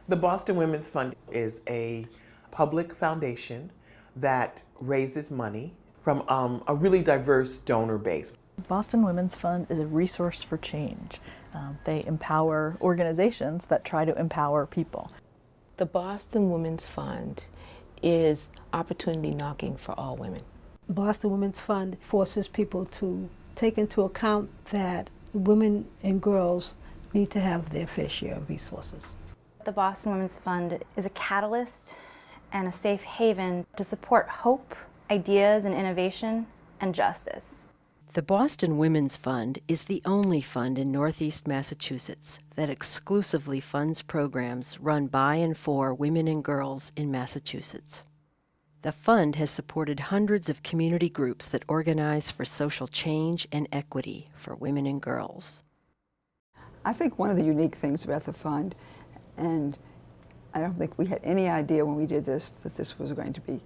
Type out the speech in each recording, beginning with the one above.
The Boston Women's Fund is a public foundation that raises money from a really diverse donor base. Boston Women's Fund is a resource for change. They empower organizations that try to empower people. The Boston Women's Fund is opportunity knocking for all women. Boston Women's Fund forces people to take into account that women and girls need to have their fair share of resources. The Boston Women's Fund is a catalyst and a safe haven to support hope, ideas and innovation, and justice. The Boston Women's Fund is the only fund in Northeast Massachusetts that exclusively funds programs run by and for women and girls in Massachusetts. The fund has supported hundreds of community groups that organize for social change and equity for women and girls. I think one of the unique things about the fund, and I don't think we had any idea when we did this that this was going to be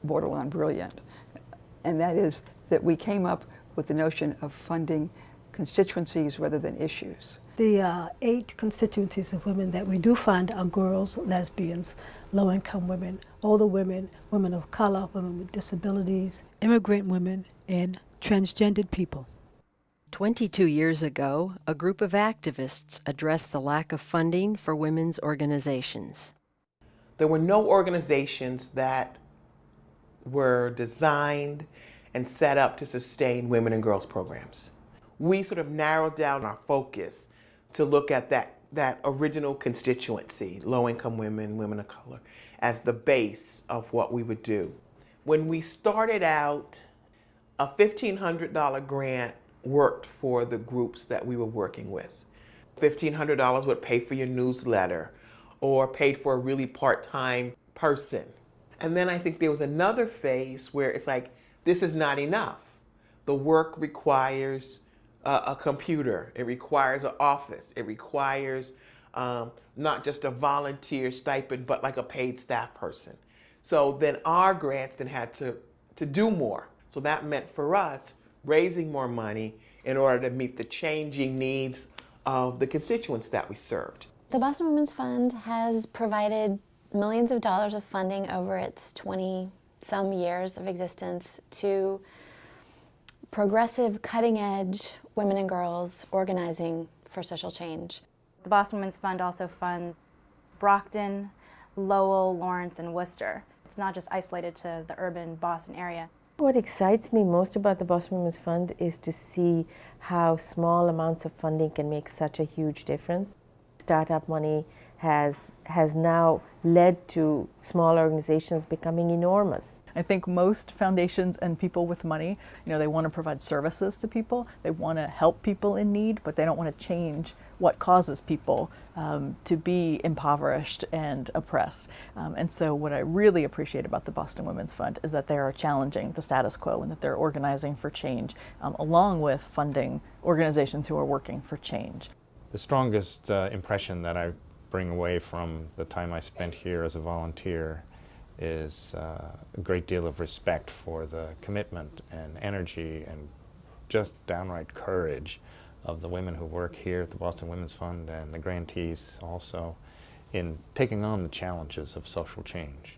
borderline brilliant, and that is that we came up with the notion of funding constituencies rather than issues. The 8 constituencies of women that we do fund are girls, lesbians, low-income women, older women, women of color, women with disabilities, immigrant women, and transgendered people. 22 years ago, a group of activists addressed the lack of funding for women's organizations. There were no organizations that were designed and set up to sustain women and girls programs. We sort of narrowed down our focus to look at that original constituency, low-income women, women of color, as the base of what we would do. When we started out, a $1,500 grant worked for the groups that we were working with. $1,500 would pay for your newsletter or paid for a really part-time person. And then I think there was another phase where it's like, this is not enough. The work requires a computer. It requires an office. It requires not just a volunteer stipend, but like a paid staff person. So then our grants then had to do more. So that meant for us raising more money in order to meet the changing needs of the constituents that we served. The Boston Women's Fund has provided millions of dollars of funding over its 20-some years of existence to progressive, cutting-edge women and girls organizing for social change. The Boston Women's Fund also funds Brockton, Lowell, Lawrence, and Worcester. It's not just isolated to the urban Boston area. What excites me most about the Boston Women's Fund is to see how small amounts of funding can make such a huge difference. Startup money has now led to small organizations becoming enormous. I think most foundations and people with money, they want to provide services to people, they want to help people in need, but they don't want to change what causes people to be impoverished and oppressed. And so what I really appreciate about the Boston Women's Fund is that they are challenging the status quo and that they're organizing for change, along with funding organizations who are working for change. The strongest impression that I bring away from the time I spent here as a volunteer is a great deal of respect for the commitment and energy and just downright courage of the women who work here at the Boston Women's Fund and the grantees also in taking on the challenges of social change.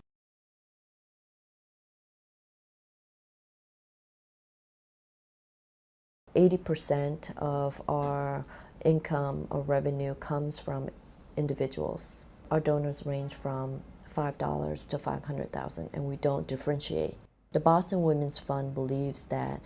%80 of our income or revenue comes from individuals. Our donors range from $5 to $500,000, and we don't differentiate. The Boston Women's Fund believes that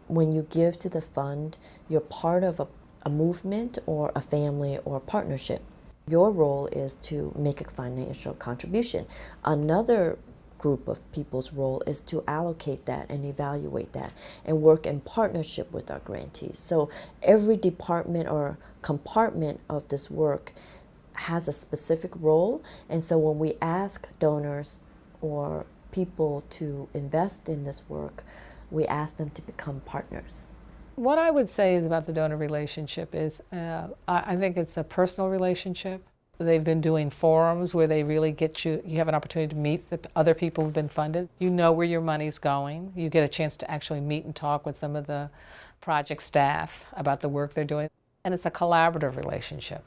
when you give to the fund, you're part of a movement or a family or a partnership. Your role is to make a financial contribution. Another group of people's role is to allocate that and evaluate that and work in partnership with our grantees. So every department or compartment of this work has a specific role, and so when we ask donors or people to invest in this work, we ask them to become partners. What I would say is about the donor relationship is I think it's a personal relationship. They've been doing forums where they really get you have an opportunity to meet the other people who've been funded. You know where your money's going. You get a chance to actually meet and talk with some of the project staff about the work they're doing. And it's a collaborative relationship.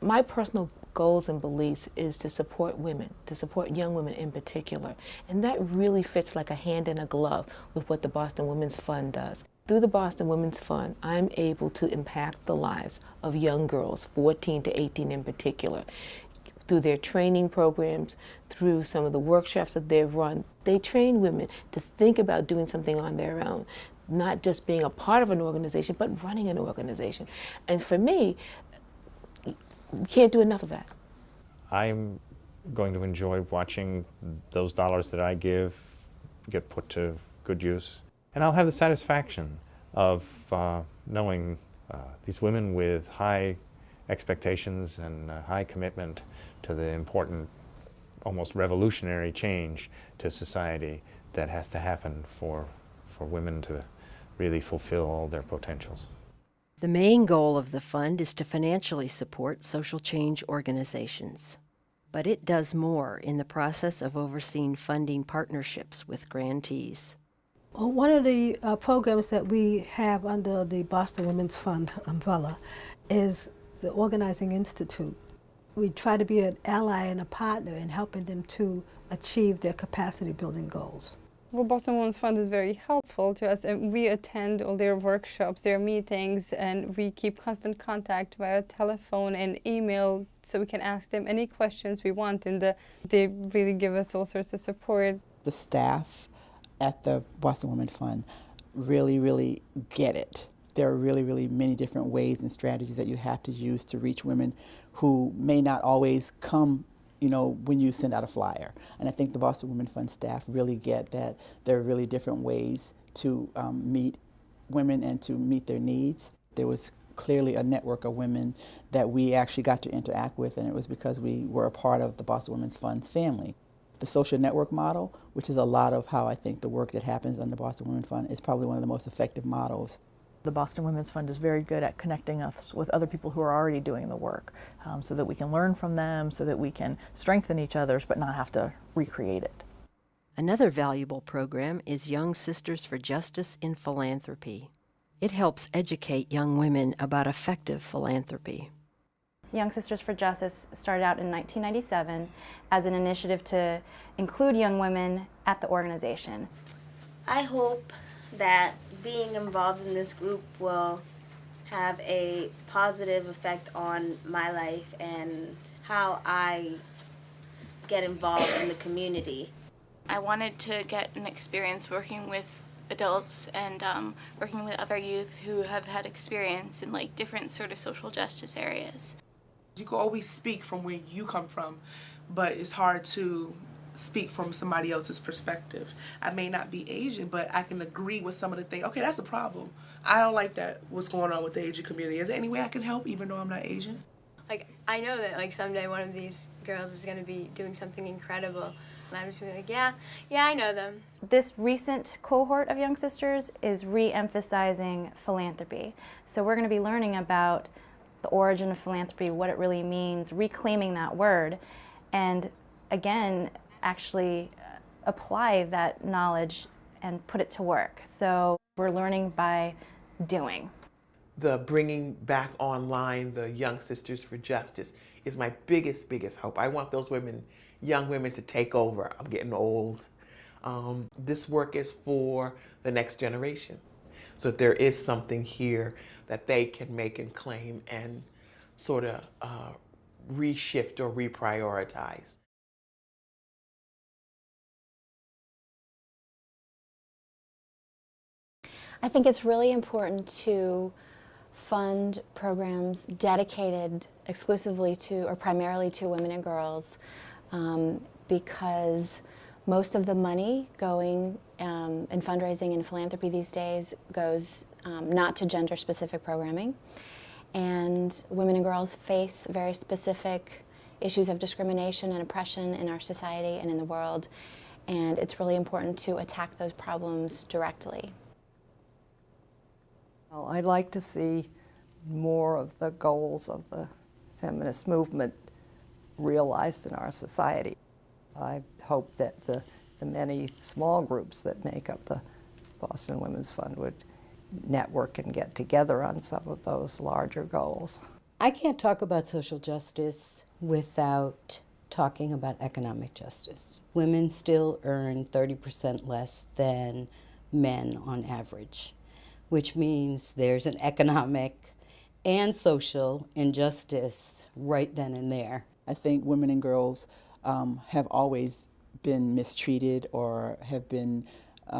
My personal goals and beliefs is to support women, to support young women in particular. And that really fits like a hand in a glove with what the Boston Women's Fund does. Through the Boston Women's Fund, I'm able to impact the lives of young girls, 14 to 18 in particular. Through their training programs, through some of the workshops that they've run, they train women to think about doing something on their own, not just being a part of an organization, but running an organization. And for me, you can't do enough of that. I'm going to enjoy watching those dollars that I give get put to good use. And I'll have the satisfaction of knowing these women with high expectations and high commitment to the important, almost revolutionary change to society that has to happen for women to really fulfill all their potentials. The main goal of the fund is to financially support social change organizations. But it does more in the process of overseeing funding partnerships with grantees. Well, one of the programs that we have under the Boston Women's Fund umbrella is the Organizing Institute. We try to be an ally and a partner in helping them to achieve their capacity building goals. Well, Boston Women's Fund is very helpful to us, and we attend all their workshops, their meetings, and we keep constant contact via telephone and email so we can ask them any questions we want, and they really give us all sorts of support. The staff at the Boston Women's Fund really get it. There are really many different ways and strategies that you have to use to reach women who may not always come, when you send out a flyer. And I think the Boston Women's Fund staff really get that there are really different ways to meet women and to meet their needs. There was clearly a network of women that we actually got to interact with, and it was because we were a part of the Boston Women's Fund's family. The social network model, which is a lot of how I think the work that happens under the Boston Women's Fund, is probably one of the most effective models. The Boston Women's Fund is very good at connecting us with other people who are already doing the work, so that we can learn from them, so that we can strengthen each other's but not have to recreate it. Another valuable program is Young Sisters for Justice in Philanthropy. It helps educate young women about effective philanthropy. Young Sisters for Justice started out in 1997 as an initiative to include young women at the organization. I hope that being involved in this group will have a positive effect on my life and how I get involved in the community. I wanted to get an experience working with adults and working with other youth who have had experience in different sort of social justice areas. You can always speak from where you come from, but it's hard to speak from somebody else's perspective. I may not be Asian, but I can agree with some of the things. Okay, that's a problem. I don't like that, what's going on with the Asian community. Is there any way I can help even though I'm not Asian? I know that someday one of these girls is going to be doing something incredible. And I'm just going to be yeah, I know them. This recent cohort of Young Sisters is re-emphasizing philanthropy. So we're going to be learning about the origin of philanthropy, what it really means, reclaiming that word, and again, actually apply that knowledge and put it to work. So we're learning by doing. The bringing back online the Young Sisters for Justice is my biggest hope. I want those young women to take over. I'm getting old. This work is for the next generation. So there is something here that they can make and claim and sort of reshift or reprioritize. I think it's really important to fund programs dedicated exclusively to or primarily to women and girls because most of the money going in fundraising and philanthropy these days goes not to gender-specific programming. And women and girls face very specific issues of discrimination and oppression in our society and in the world. And it's really important to attack those problems directly. Well, I'd like to see more of the goals of the feminist movement realized in our society. I hope that the many small groups that make up the Boston Women's Fund would network and get together on some of those larger goals. I can't talk about social justice without talking about economic justice. Women still earn 30% less than men on average, which means there's an economic and social injustice right then and there. I think women and girls have always been mistreated or have been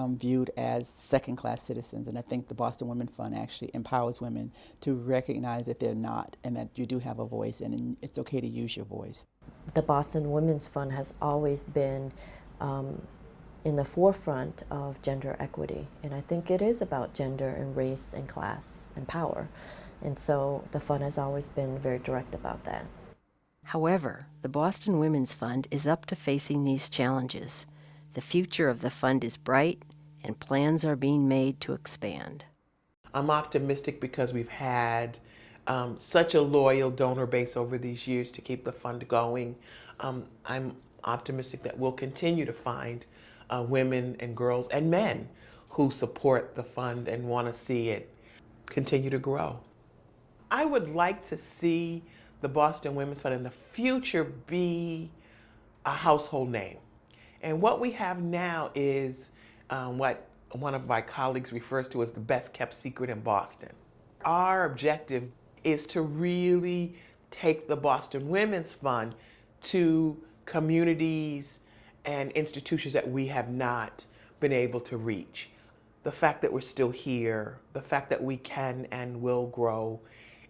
viewed as second-class citizens, and I think the Boston Women Fund actually empowers women to recognize that they're not, and that you do have a voice, and it's okay to use your voice. The Boston Women's Fund has always been in the forefront of gender equity, and I think it is about gender and race and class and power, and so the fund has always been very direct about that. However, the Boston Women's Fund is up to facing these challenges. The future of the fund is bright, and plans are being made to expand. I'm optimistic because we've had such a loyal donor base over these years to keep the fund going. I'm optimistic that we'll continue to find women and girls and men who support the fund and want to see it continue to grow. I would like to see the Boston Women's Fund in the future be a household name. And what we have now is what one of my colleagues refers to as the best kept secret in Boston. Our objective is to really take the Boston Women's Fund to communities and institutions that we have not been able to reach. The fact that we're still here, the fact that we can and will grow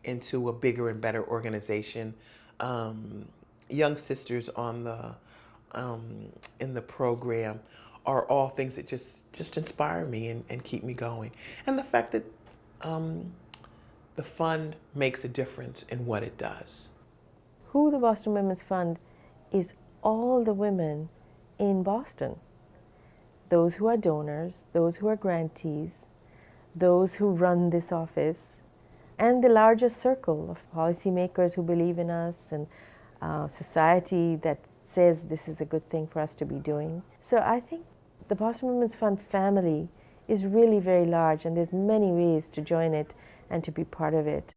into a bigger and better organization. Young sisters on the in the program are all things that just inspire me and keep me going. And the fact that the fund makes a difference in what it does. Who the Boston Women's Fund is all the women in Boston. Those who are donors, those who are grantees, those who run this office, and the larger circle of policymakers who believe in us and society that says this is a good thing for us to be doing. So I think the Boston Women's Fund family is really very large, and there's many ways to join it and to be part of it.